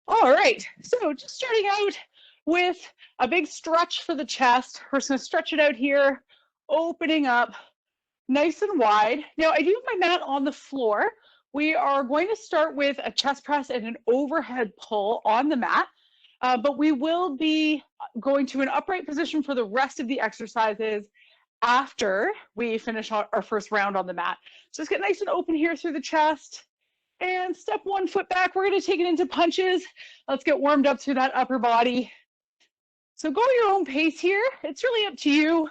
All right, so just starting out with a big stretch for the chest. We're just gonna stretch it out here, opening up nice and wide. Now I do have my mat on the floor. We are going to start with a chest press and an overhead pull on the mat, but we will be going to an upright position for the rest of the exercises after we finish our first round on the mat. So just get nice and open here through the chest. And step 1 foot back. We're going to take it into punches. Let's get warmed up through that upper body. So go at your own pace here. It's really up to you,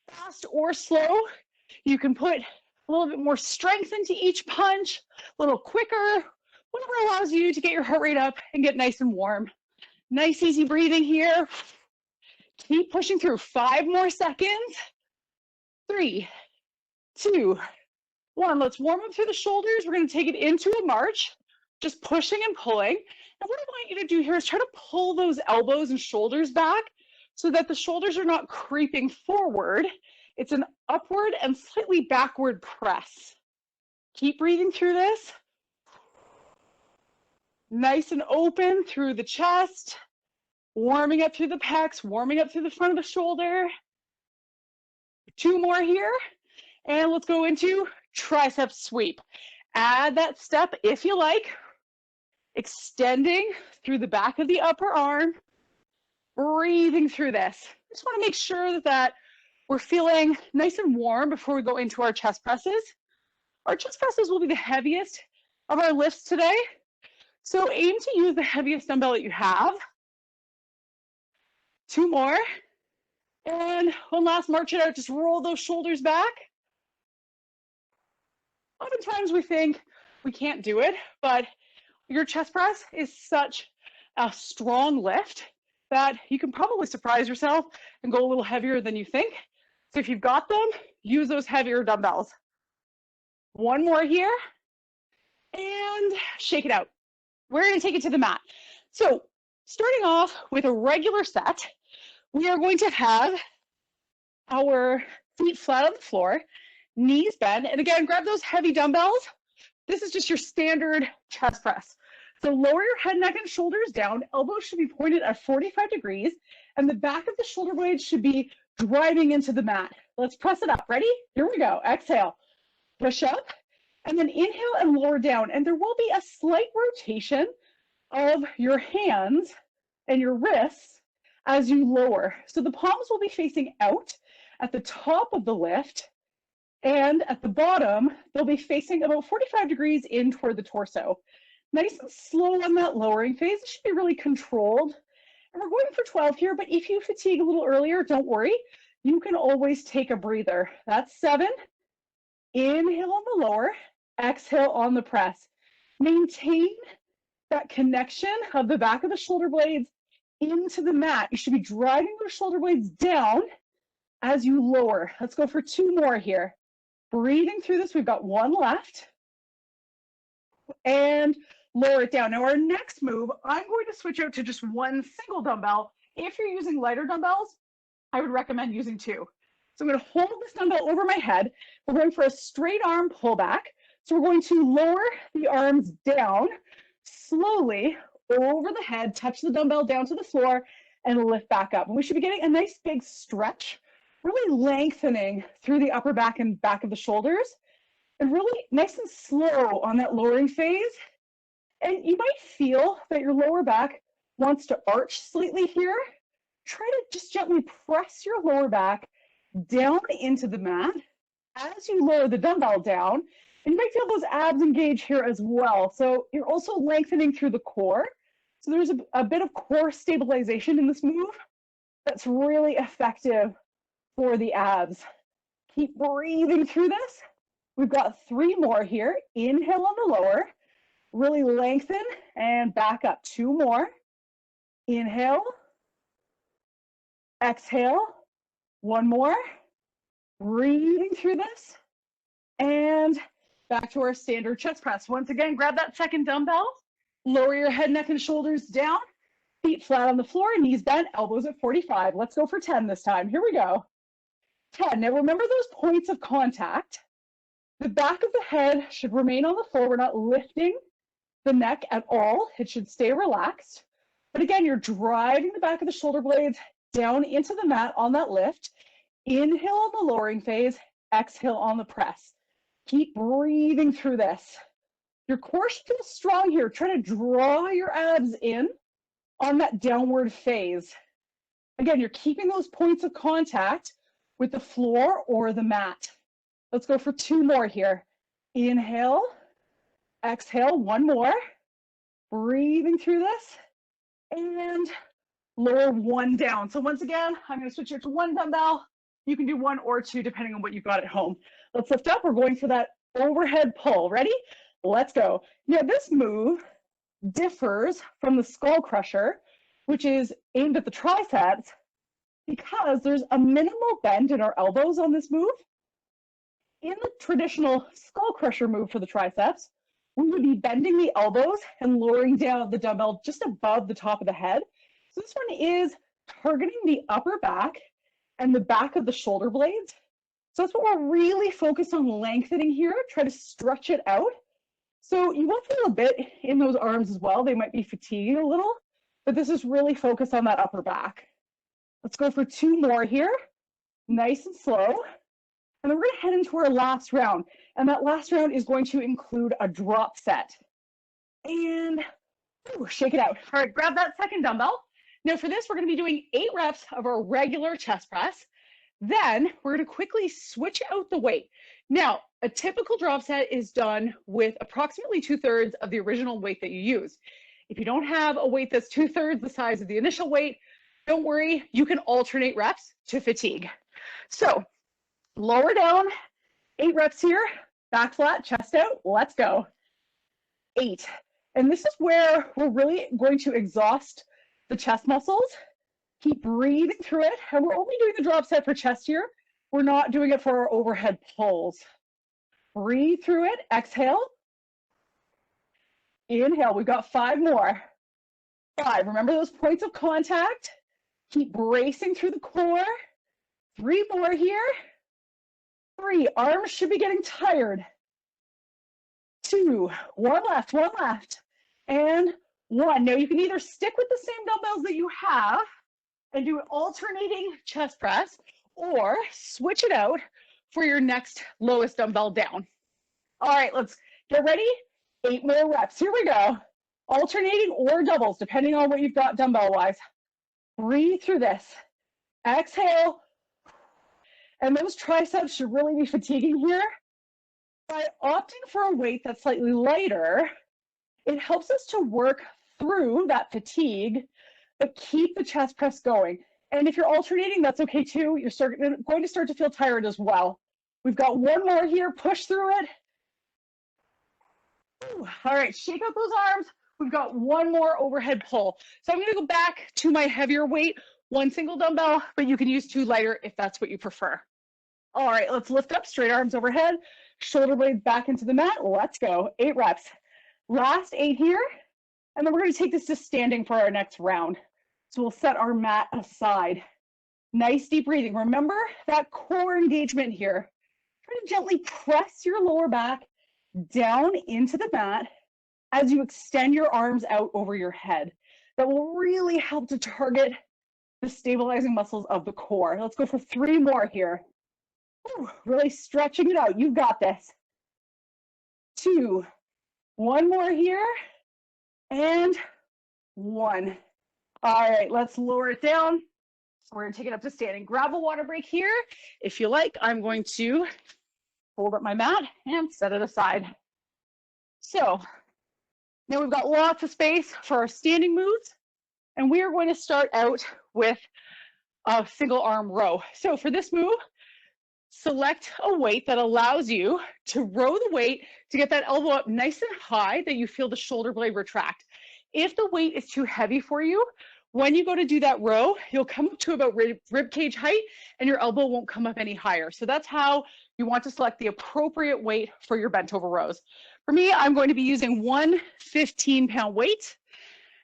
fast or slow. You can put a little bit more strength into each punch, a little quicker, whatever allows you to get your heart rate up and get nice and warm. Nice, easy breathing here. Keep pushing through. 5 more seconds. 3, 2, 1. Let's warm up through the shoulders. We're going to take it into a march, just pushing and pulling. And what I want you to do here is try to pull those elbows and shoulders back so that the shoulders are not creeping forward. It's an upward and slightly backward press. Keep breathing through this. Nice and open through the chest, warming up through the pecs, warming up through the front of the shoulder. 2 more here. And let's go into tricep sweep. Add that step if you like, extending through the back of the upper arm, breathing through this. Just want to make sure that we're feeling nice and warm before we go into our chest presses. Our chest presses will be the heaviest of our lifts today. So aim to use the heaviest dumbbell that you have. 2 more. And one last, march it out. Just roll those shoulders back. Oftentimes we think we can't do it, but your chest press is such a strong lift that you can probably surprise yourself and go a little heavier than you think. So if you've got them, use those heavier dumbbells. 1 more here, and shake it out. We're going to take it to the mat. So starting off with a regular set, we are going to have our feet flat on the floor, knees bent, and again, grab those heavy dumbbells. This is just your standard chest press. So lower your head, neck, and shoulders down. Elbows should be pointed at 45 degrees, and the back of the shoulder blades should be driving into the mat. Let's press it up. Ready? Here we go. Exhale. Push up, and then inhale and lower down. And there will be a slight rotation of your hands and your wrists as you lower. So the palms will be facing out at the top of the lift, and at the bottom, they'll be facing about 45 degrees in toward the torso. Nice and slow on that lowering phase. It should be really controlled. And we're going for 12 here, but if you fatigue a little earlier, don't worry. You can always take a breather. That's 7. Inhale on the lower, exhale on the press. Maintain that connection of the back of the shoulder blades into the mat. You should be driving those shoulder blades down as you lower. Let's go for 2 more here. Breathing through this, we've got 1 left. And lower it down. Now our next move, I'm going to switch out to just 1 single dumbbell. If you're using lighter dumbbells, I would recommend using 2. So I'm going to hold this dumbbell over my head. We're going for a straight arm pullback. So we're going to lower the arms down slowly over the head, touch the dumbbell down to the floor, and lift back up. And we should be getting a nice big stretch, really lengthening through the upper back and back of the shoulders, and really nice and slow on that lowering phase. And you might feel that your lower back wants to arch slightly here. Try to just gently press your lower back down into the mat as you lower the dumbbell down. And you might feel those abs engage here as well. So you're also lengthening through the core. So there's a bit of core stabilization in this move that's really effective for the abs. Keep breathing through this. We've got 3 more here. Inhale on the lower, really lengthen and back up. 2 more. Inhale, exhale, 1 more. Breathing through this, and back to our standard chest press. Once again, grab that second dumbbell, lower your head, neck, and shoulders down, feet flat on the floor, knees bent, elbows at 45. Let's go for 10 this time. Here we go. 10. Now remember those points of contact. The back of the head should remain on the floor. We're not lifting the neck at all. It should stay relaxed. But again, you're driving the back of the shoulder blades down into the mat on that lift. Inhale on the lowering phase, exhale on the press. Keep breathing through this. Your core should feel strong here. Try to draw your abs in on that downward phase. Again, you're keeping those points of contact with the floor or the mat. Let's go for 2 more here. Inhale, exhale, 1 more. Breathing through this, and lower 1 down. So once again, I'm going to switch here to 1 dumbbell. You can do 1 or 2 depending on what you've got at home. Let's lift up. We're going for that overhead pull. Ready? Let's go. Now this move differs from the skull crusher, which is aimed at the triceps, because there's a minimal bend in our elbows on this move. In the traditional skull crusher move for the triceps, we would be bending the elbows and lowering down the dumbbell just above the top of the head. So this one is targeting the upper back and the back of the shoulder blades. So that's what we're really focused on lengthening here. Try to stretch it out. So you will feel a bit in those arms as well. They might be fatiguing a little, but this is really focused on that upper back. Let's go for 2 more here. Nice and slow. And then we're going to head into our last round. And that last round is going to include a drop set. And shake it out. All right, grab that second dumbbell. Now for this, we're going to be doing 8 reps of our regular chest press. Then we're going to quickly switch out the weight. Now, a typical drop set is done with approximately 2/3 of the original weight that you use. If you don't have a weight that's 2/3 the size of the initial weight, don't worry, you can alternate reps to fatigue. So lower down, 8 reps here, back flat, chest out, let's go. 8. And this is where we're really going to exhaust the chest muscles. Keep breathing through it. And we're only doing the drop set for chest here. We're not doing it for our overhead pulls. Breathe through it, exhale. Inhale, we've got 5 more. 5, remember those points of contact. Keep bracing through the core. 3 more here. 3, arms should be getting tired. 2, 1 left, 1 left. And 1. Now you can either stick with the same dumbbells that you have and do an alternating chest press, or switch it out for your next lowest dumbbell down. All right, let's get ready. 8 more reps. Here we go. Alternating or doubles, depending on what you've got dumbbell-wise. Breathe through this. Exhale. And those triceps should really be fatiguing here. By opting for a weight that's slightly lighter, it helps us to work through that fatigue, but keep the chest press going. And if you're alternating, that's okay too. You're going to start to feel tired as well. We've got 1 more here. Push through it. All right, shake out those arms. We've got 1 more overhead pull. So I'm going to go back to my heavier weight, 1 single dumbbell, but you can use 2 lighter if that's what you prefer. All right, let's lift up, straight arms overhead, shoulder blades back into the mat. Let's go. 8 reps. Last 8 here. And then we're going to take this to standing for our next round. So we'll set our mat aside. Nice deep breathing. Remember that core engagement here. Try to gently press your lower back down into the mat as you extend your arms out over your head. That will really help to target the stabilizing muscles of the core. Let's go for 3 more here. Really stretching it out. You've got this. 2, 1 more here, and 1. All right, let's lower it down. So we're going to take it up to standing. Grab a water break here. If you like, I'm going to fold up my mat and set it aside. So now we've got lots of space for our standing moves, and we are going to start out with a single arm row. So for this move, select a weight that allows you to row the weight to get that elbow up nice and high that you feel the shoulder blade retract. If the weight is too heavy for you, when you go to do that row, you'll come up to about rib cage height and your elbow won't come up any higher. So that's how you want to select the appropriate weight for your bent over rows. For me, I'm going to be using 1 15-pound weight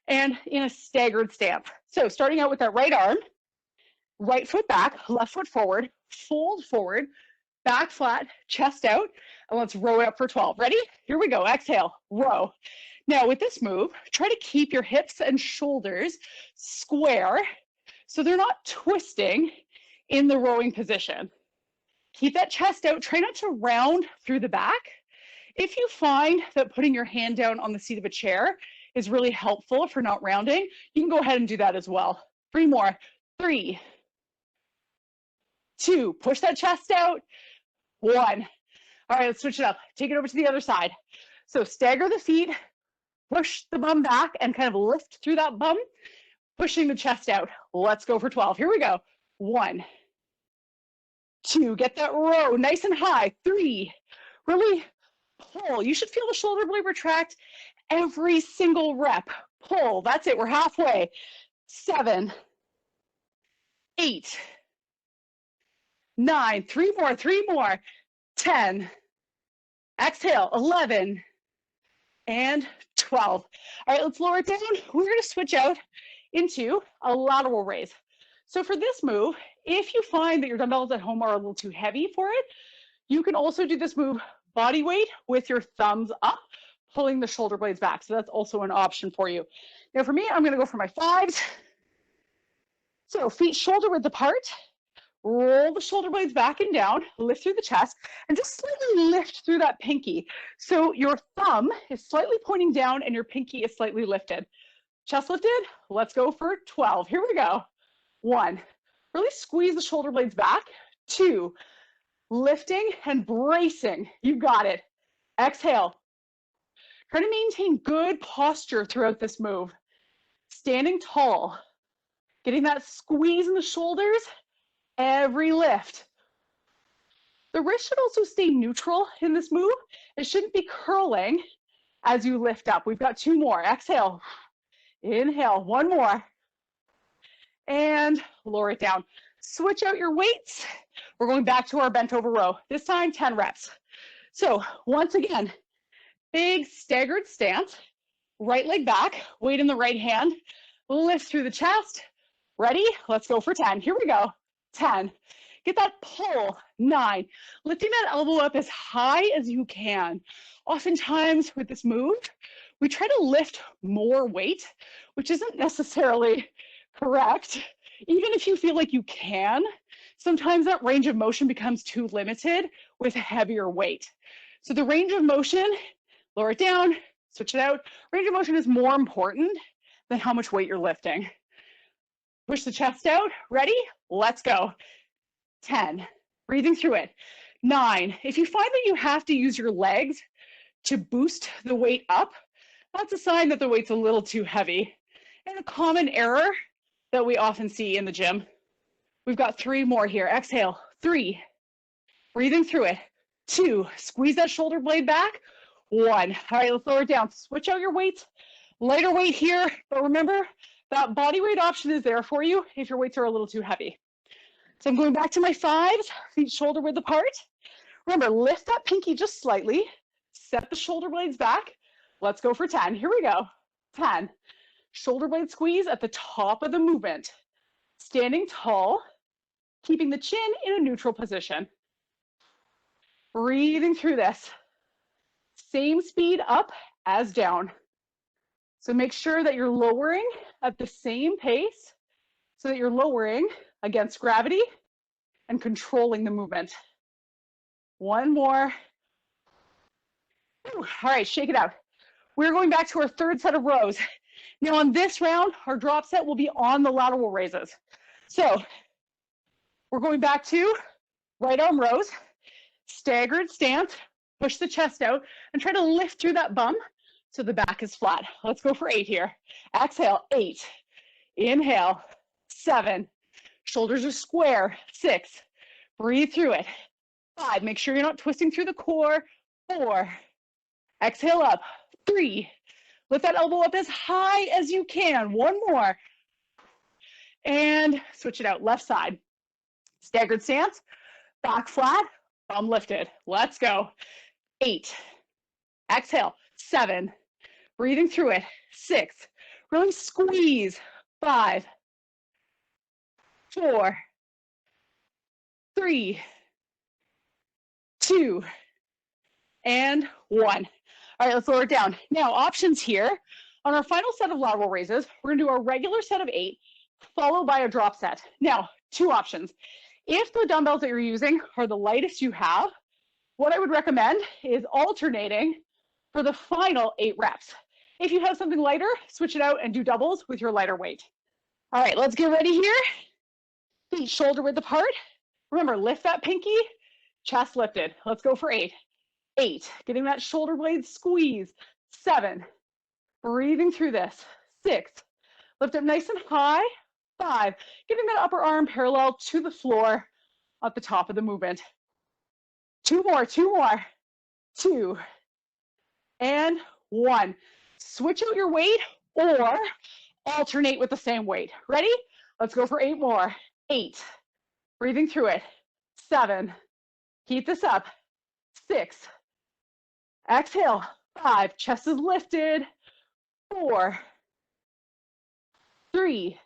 and in a staggered stance. So starting out with that right arm, right foot back, left foot forward, fold forward, back flat, chest out, and let's row it up for 12. Ready? Here we go. Exhale, row. Now with this move, try to keep your hips and shoulders square so they're not twisting in the rowing position. Keep that chest out. Try not to round through the back. If you find that putting your hand down on the seat of a chair is really helpful for not rounding, you can go ahead and do that as well. 3 more. 3, 2, push that chest out. 1. All right, let's switch it up. Take it over to the other side. So stagger the feet, push the bum back and kind of lift through that bum, pushing the chest out. Let's go for 12. Here we go. 1, 2, get that row nice and high. 3, really pull. You should feel the shoulder blade retract every single rep. Pull. That's it. We're halfway. 7, 8, 9, 3 more, 3 more. 10. Exhale. 11 and 12. All right, let's lower it down. We're going to switch out into a lateral raise. So for this move, if you find that your dumbbells at home are a little too heavy for it, you can also do this move body weight with your thumbs up, pulling the shoulder blades back. So that's also an option for you. Now for me, I'm going to go for my 5s. So feet shoulder width apart. Roll the shoulder blades back and down, lift through the chest, and just slightly lift through that pinky. So your thumb is slightly pointing down and your pinky is slightly lifted. Chest lifted, let's go for 12. Here we go. 1, really squeeze the shoulder blades back. 2, lifting and bracing. You got it. Exhale. Try to maintain good posture throughout this move. Standing tall, getting that squeeze in the shoulders. Every lift. The wrist should also stay neutral in this move. It shouldn't be curling as you lift up. We've got 2 more. Exhale. Inhale. 1 more. And lower it down. Switch out your weights. We're going back to our bent over row. This time, 10 reps. So once again, big staggered stance. Right leg back. Weight in the right hand. Lift through the chest. Ready? Let's go for 10. Here we go. 10. Get that pull. 9. Lifting that elbow up as high as you can. Oftentimes with this move, we try to lift more weight, which isn't necessarily correct. Even if you feel like you can, sometimes that range of motion becomes too limited with heavier weight. So the range of motion, lower it down, switch it out. Range of motion is more important than how much weight you're lifting. Push the chest out. Ready? Let's go. 10. Breathing through it. 9. If you find that you have to use your legs to boost the weight up, that's a sign that the weight's a little too heavy. And a common error that we often see in the gym. We've got 3 more here. Exhale. 3. Breathing through it. 2. Squeeze that shoulder blade back. 1. All right, let's lower it down. Switch out your weights. Lighter weight here, but remember, that body weight option is there for you if your weights are a little too heavy. So I'm going back to my 5s, feet shoulder width apart. Remember, lift that pinky just slightly, set the shoulder blades back. Let's go for 10. Here we go. 10. Shoulder blade squeeze at the top of the movement. Standing tall, keeping the chin in a neutral position. Breathing through this. Same speed up as down. So make sure that you're lowering at the same pace so that you're lowering against gravity and controlling the movement. 1 more. All right, shake it out. We're going back to our 3rd set of rows. Now on this round, our drop set will be on the lateral raises. So we're going back to right arm rows, staggered stance, push the chest out, and try to lift through that bum so the back is flat. Let's go for 8 here. Exhale, 8. Inhale, 7. Shoulders are square, 6. Breathe through it. 5. Make sure you're not twisting through the core. 4. Exhale up. 3. Lift that elbow up as high as you can. 1 more. And switch it out. Left side. Staggered stance. Back flat. Bum lifted. Let's go. 8. Exhale. 7. Breathing through it. 6. Really squeeze. 5. 4. 3. 2. And 1. All right, let's lower it down. Now, options here. On our final set of lateral raises, we're gonna do our regular set of 8, followed by a drop set. Now, 2 options. If the dumbbells that you're using are the lightest you have, what I would recommend is alternating for the final 8 reps. If you have something lighter, switch it out and do doubles with your lighter weight. All right, let's get ready here. Feet shoulder width apart. Remember, lift that pinky, chest lifted. Let's go for 8. 8, getting that shoulder blade squeeze. 7, breathing through this. 6, lift up nice and high. 5, getting that upper arm parallel to the floor at the top of the movement. 2 more, 2 more. 2, and 1. Switch out your weight or alternate with the same weight. Ready? Let's go for 8 more. 8, breathing through it. 7, keep this up. 6, exhale. 5, chest is lifted. 4, 3,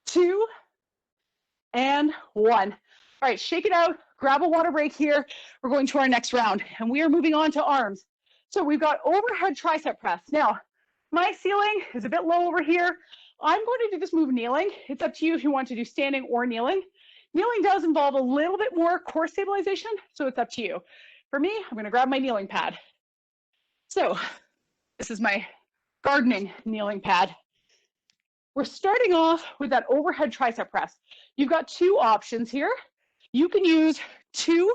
2, and 1. All right, shake it out. Grab a water break here. We're going to our next round, and we are moving on to arms. So we've got overhead tricep press. Now, my ceiling is a bit low over here. I'm going to do this move kneeling. It's up to you if you want to do standing or kneeling. Kneeling does involve a little bit more core stabilization, so it's up to you. For me, I'm going to grab my kneeling pad. So this is my gardening kneeling pad. We're starting off with that overhead tricep press. You've got 2 options here. You can use 2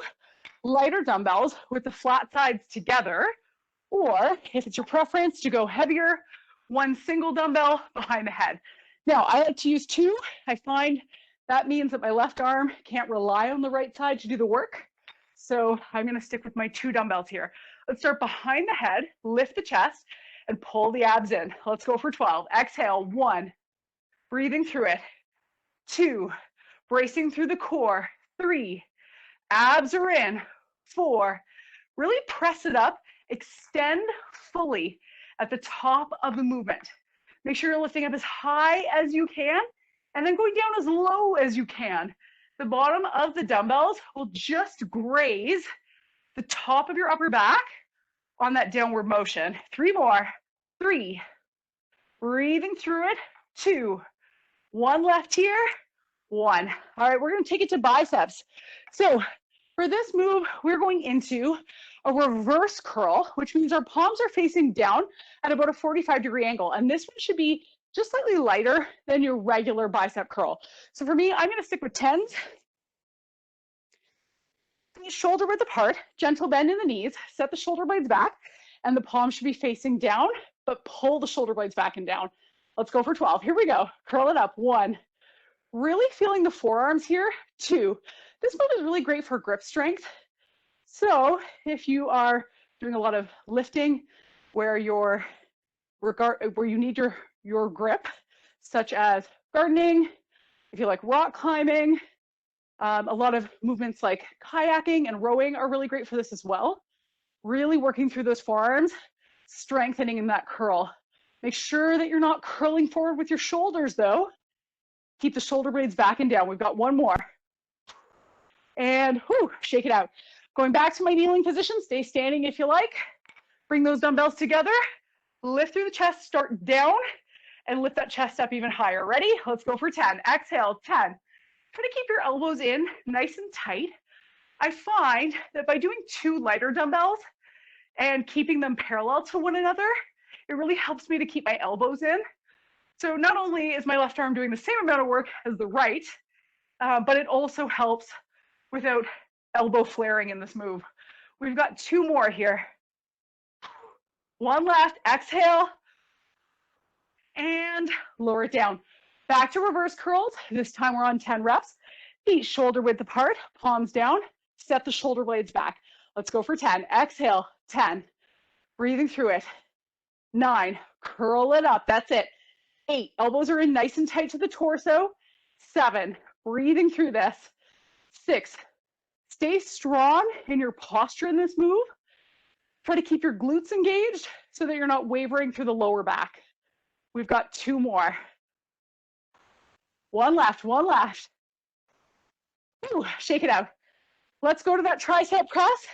lighter dumbbells with the flat sides together, or if it's your preference to go heavier, 1 single dumbbell behind the head. Now, I like to use 2. I find that means that my left arm can't rely on the right side to do the work. So I'm going to stick with my 2 dumbbells here. Let's start behind the head, lift the chest, and pull the abs in. Let's go for 12. Exhale, 1, breathing through it. 2, bracing through the core. 3, abs are in. 4, really press it up, extend fully at the top of the movement. Make sure you're lifting up as high as you can and then going down as low as you can. The bottom of the dumbbells will just graze the top of your upper back on that downward motion. 3 more. 3, breathing through it. 2, 1 left here. 1. All right, we're going to take it to biceps. So for this move, we're going into a reverse curl, which means our palms are facing down at about a 45-degree angle. And this one should be just slightly lighter than your regular bicep curl. So for me, I'm going to stick with 10s. Shoulder width apart, gentle bend in the knees, set the shoulder blades back, and the palms should be facing down, but pull the shoulder blades back and down. Let's go for 12. Here we go. Curl it up. 1. Really feeling the forearms here. 2. This move is really great for grip strength. So if you are doing a lot of lifting where you need your grip, such as gardening, if you like rock climbing, a lot of movements like kayaking and rowing are really great for this as well. Really working through those forearms, strengthening in that curl. Make sure that you're not curling forward with your shoulders though. Keep the shoulder blades back and down. We've got 1 more. And shake it out. Going back to my kneeling position, stay standing if you like. Bring those dumbbells together, lift through the chest, start down, and lift that chest up even higher. Ready? Let's go for 10. Exhale, 10. Try to keep your elbows in nice and tight. I find that by doing 2 lighter dumbbells and keeping them parallel to one another, it really helps me to keep my elbows in. So not only is my left arm doing the same amount of work as the right, but it also helps without elbow flaring in this move. We've got 2 more here. 1 left, exhale, and lower it down. Back to reverse curls. This time we're on 10 reps. Feet shoulder width apart, palms down, set the shoulder blades back. Let's go for 10. Exhale, 10. Breathing through it. 9, curl it up. That's it. 8, elbows are in nice and tight to the torso. 7, breathing through this. 6, stay strong in your posture in this move. Try to keep your glutes engaged so that you're not wavering through the lower back. We've got 2 more. 1 left, 1 left. Shake it out. Let's go to that tricep press.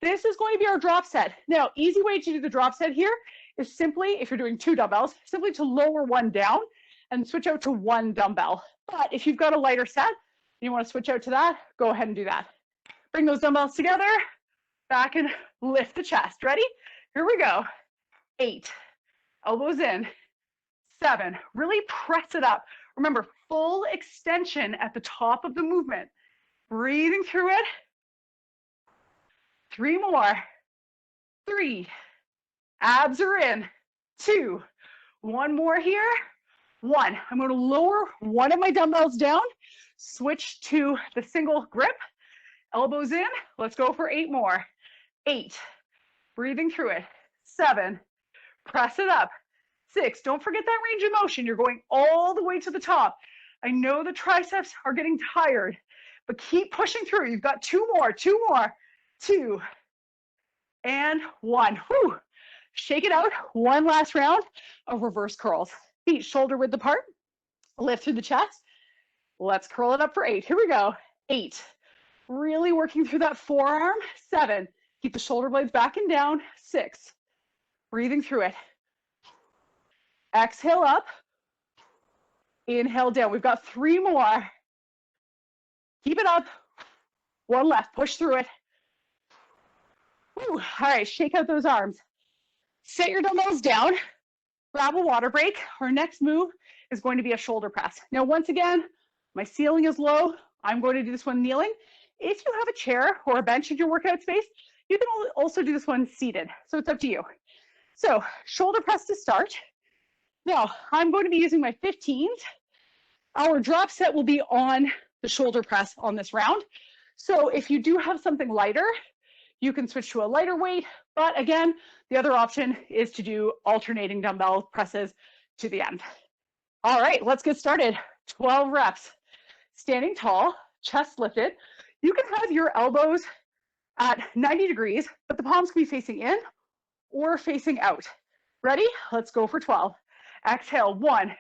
This is going to be our drop set. Now, easy way to do the drop set here is simply, if you're doing 2 dumbbells, simply to lower one down and switch out to 1 dumbbell. But if you've got a lighter set, and you want to switch out to that, go ahead and do that. Bring those dumbbells together, back and lift the chest. Ready? Here we go. 8, elbows in. 7, really press it up. Remember, full extension at the top of the movement. Breathing through it. 3 more. 3, abs are in. 2, 1 more here. 1, I'm going to lower one of my dumbbells down, switch to the single grip, elbows in. Let's go for 8 more. 8, breathing through it. 7, press it up. 6, don't forget that range of motion. You're going all the way to the top. I know the triceps are getting tired, but keep pushing through. You've got 2 more, 2 more. 2 and 1. Whew. Shake it out. One last round of reverse curls. Feet shoulder width apart. Lift through the chest. Let's curl it up for 8. Here we go. 8. Really working through that forearm. 7. Keep the shoulder blades back and down. 6. Breathing through it. Exhale up. Inhale down. We've got 3 more. Keep it up. 1 left. Push through it. Whew. All right, shake out those arms. Set your dumbbells down. Grab a water break. Our next move is going to be a shoulder press. Now, once again, my ceiling is low. I'm going to do this one kneeling. If you have a chair or a bench in your workout space, you can also do this one seated. So it's up to you. So shoulder press to start. Now, I'm going to be using my 15s. Our drop set will be on the shoulder press on this round. So if you do have something lighter, you can switch to a lighter weight. But again, the other option is to do alternating dumbbell presses to the end. All right, let's get started. 12 reps. Standing tall, chest lifted. You can have your elbows at 90 degrees, but the palms can be facing in or facing out. Ready? Let's go for 12. Exhale, 1.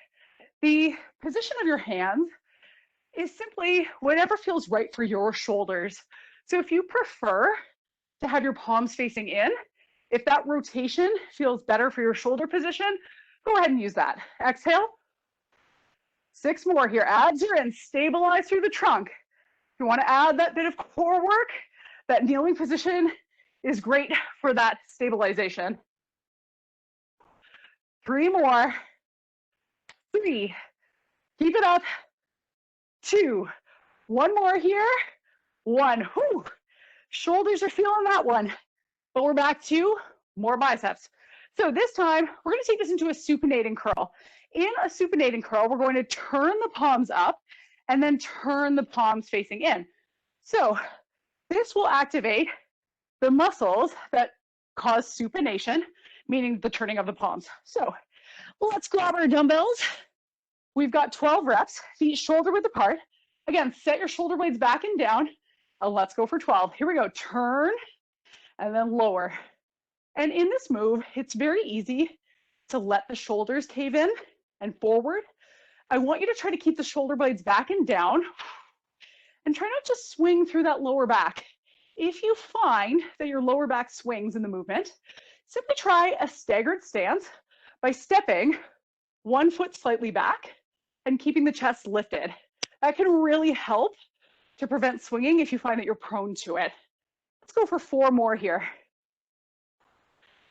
The position of your hands is simply whatever feels right for your shoulders. So if you prefer to have your palms facing in, if that rotation feels better for your shoulder position, go ahead and use that. Exhale. 6 more here. Abs are in. Stabilize through the trunk. If you want to add that bit of core work, that kneeling position is great for that stabilization. 3 more. 3. Keep it up. 2. 1 more here. 1. Whew. Shoulders are feeling that one. But we're back to more biceps. So this time, we're going to take this into a supinating curl. In a supinating curl, we're going to turn the palms up and then turn the palms facing in. So this will activate the muscles that cause supination, meaning the turning of the palms. So let's grab our dumbbells. We've got 12 reps, feet shoulder width apart. Again, set your shoulder blades back and down. Let's go for 12. Here we go. Turn and then lower. And in this move, it's very easy to let the shoulders cave in and forward. I want you to try to keep the shoulder blades back and down and try not to swing through that lower back. If you find that your lower back swings in the movement, simply try a staggered stance by stepping 1 foot slightly back and keeping the chest lifted. That can really help to prevent swinging if you find that you're prone to it. Let's go for 4 more here.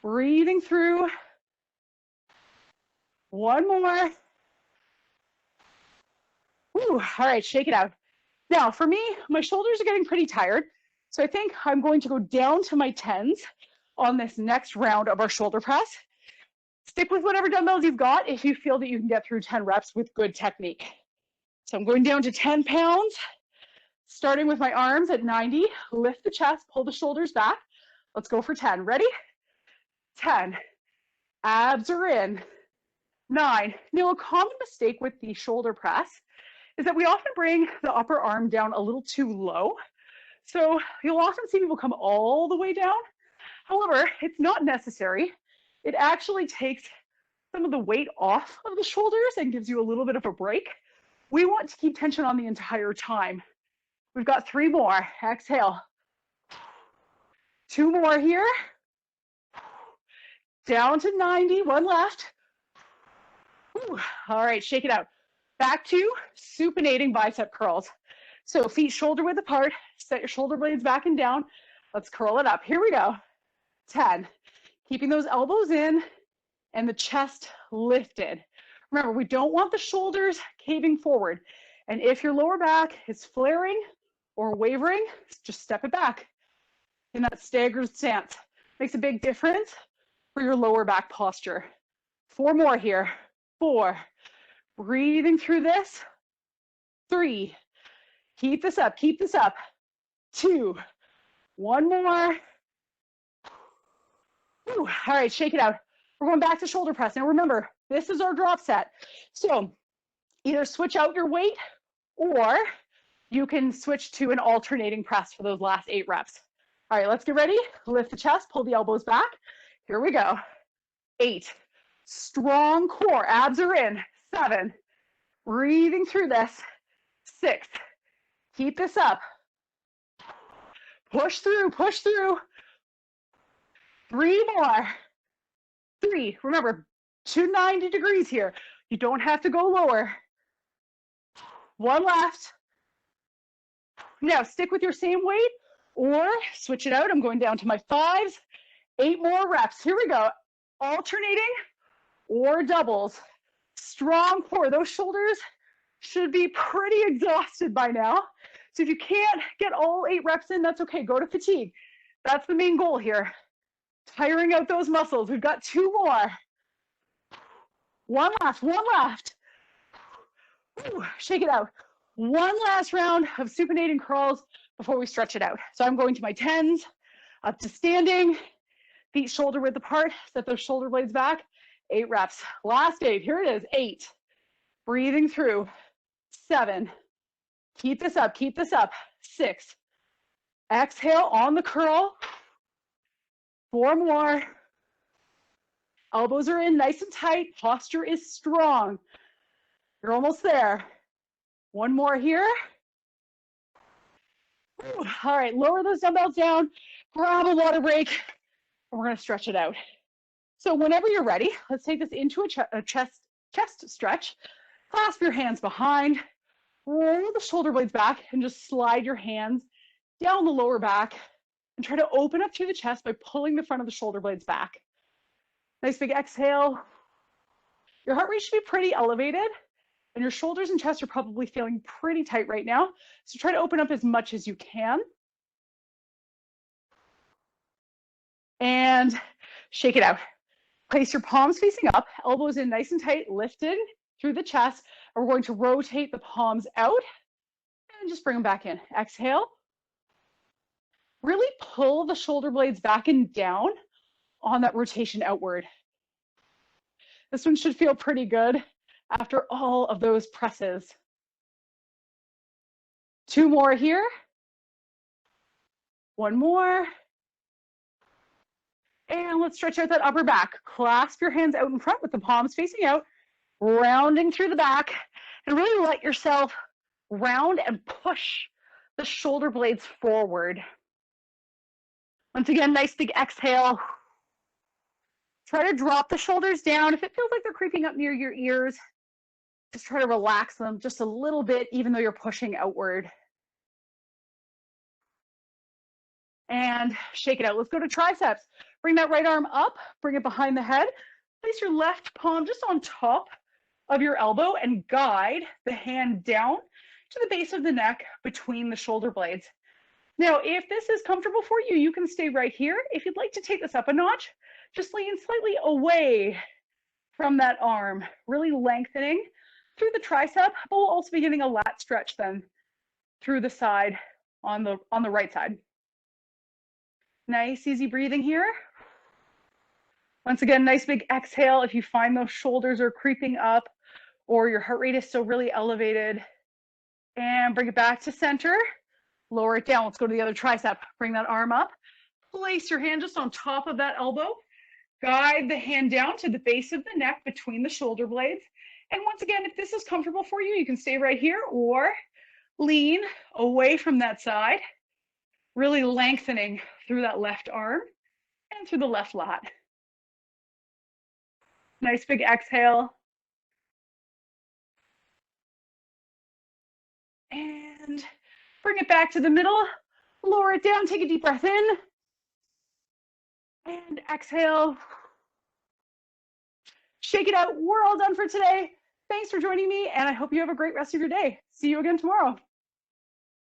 Breathing through. 1 more. Whew. All right, shake it out. Now, for me, my shoulders are getting pretty tired, so I think I'm going to go down to my 10s on this next round of our shoulder press. Stick with whatever dumbbells you've got if you feel that you can get through 10 reps with good technique. So I'm going down to 10 pounds, starting with my arms at 90. Lift the chest, pull the shoulders back. Let's go for 10. Ready? 10. Abs are in. 9. Now, a common mistake with the shoulder press is that we often bring the upper arm down a little too low. So you'll often see people come all the way down. However, it's not necessary. It actually takes some of the weight off of the shoulders and gives you a little bit of a break. We want to keep tension on the entire time. We've got 3 more. Exhale. 2 more here. Down to 90, one left. Whew. All right, shake it out. Back to supinating bicep curls. So feet shoulder width apart, set your shoulder blades back and down. Let's curl it up. Here we go. 10. Keeping those elbows in and the chest lifted. Remember, we don't want the shoulders caving forward. And if your lower back is flaring or wavering, just step it back in that staggered stance. Makes a big difference for your lower back posture. 4 more here. 4. Breathing through this. 3. Keep this up, keep this up. 2. 1 more. All right, shake it out. We're going back to shoulder press. Now remember, this is our drop set. So either switch out your weight or you can switch to an alternating press for those last 8 reps. All right, let's get ready. Lift the chest, pull the elbows back. Here we go. 8. Strong core, abs are in. 7. Breathing through this. 6. Keep this up. Push through, push through. 3 more. 3. Remember, 290 degrees here. You don't have to go lower. 1 left. Now stick with your same weight or switch it out. I'm going down to my 5s. 8 more reps. Here we go. Alternating or doubles. Strong core. Those shoulders should be pretty exhausted by now. So if you can't get all 8 reps in, that's okay. Go to fatigue. That's the main goal here. Tiring out those muscles. We've got 2 more. 1 left, 1 left. Ooh, shake it out. 1 last round of supinating curls before we stretch it out. So I'm going to my 10s, up to standing, feet shoulder width apart, set those shoulder blades back. 8 reps. Last 8. Here it is. 8. Breathing through. 7. Keep this up. Keep this up. 6. Exhale on the curl. 4 more. Elbows are in nice and tight. Posture is strong. You're almost there. 1 more here. Ooh, all right, lower those dumbbells down. Grab a water break. And we're going to stretch it out. So whenever you're ready, let's take this into a chest stretch. Clasp your hands behind. Roll the shoulder blades back and just slide your hands down the lower back and try to open up through the chest by pulling the front of the shoulder blades back. Nice big exhale. Your heart rate should be pretty elevated and your shoulders and chest are probably feeling pretty tight right now. So try to open up as much as you can. And shake it out. Place your palms facing up, elbows in nice and tight, lifted through the chest. And we're going to rotate the palms out and just bring them back in. Exhale. Really pull the shoulder blades back and down on that rotation outward. This one should feel pretty good after all of those presses. 2 more here. 1 more. And let's stretch out that upper back. Clasp your hands out in front with the palms facing out, rounding through the back, and really let yourself round and push the shoulder blades forward. Once again, nice big exhale. Try to drop the shoulders down. If it feels like they're creeping up near your ears, just try to relax them just a little bit, even though you're pushing outward. And shake it out. Let's go to triceps. Bring that right arm up, bring it behind the head. Place your left palm just on top of your elbow and guide the hand down to the base of the neck between the shoulder blades. Now, if this is comfortable for you, you can stay right here. If you'd like to take this up a notch, just lean slightly away from that arm, really lengthening through the tricep, but we'll also be getting a lat stretch then through the side on the right side. Nice, easy breathing here. Once again, nice big exhale if you find those shoulders are creeping up or your heart rate is still really elevated. And bring it back to center. Lower it down. Let's go to the other tricep. Bring that arm up. Place your hand just on top of that elbow. Guide the hand down to the base of the neck between the shoulder blades. And once again, if this is comfortable for you, you can stay right here or lean away from that side, really lengthening through that left arm and through the left lat. Nice big exhale. And bring it back to the middle. Lower it down, take a deep breath in. And exhale. Shake it out. We're all done for today. Thanks for joining me, and I hope you have a great rest of your day. See you again tomorrow.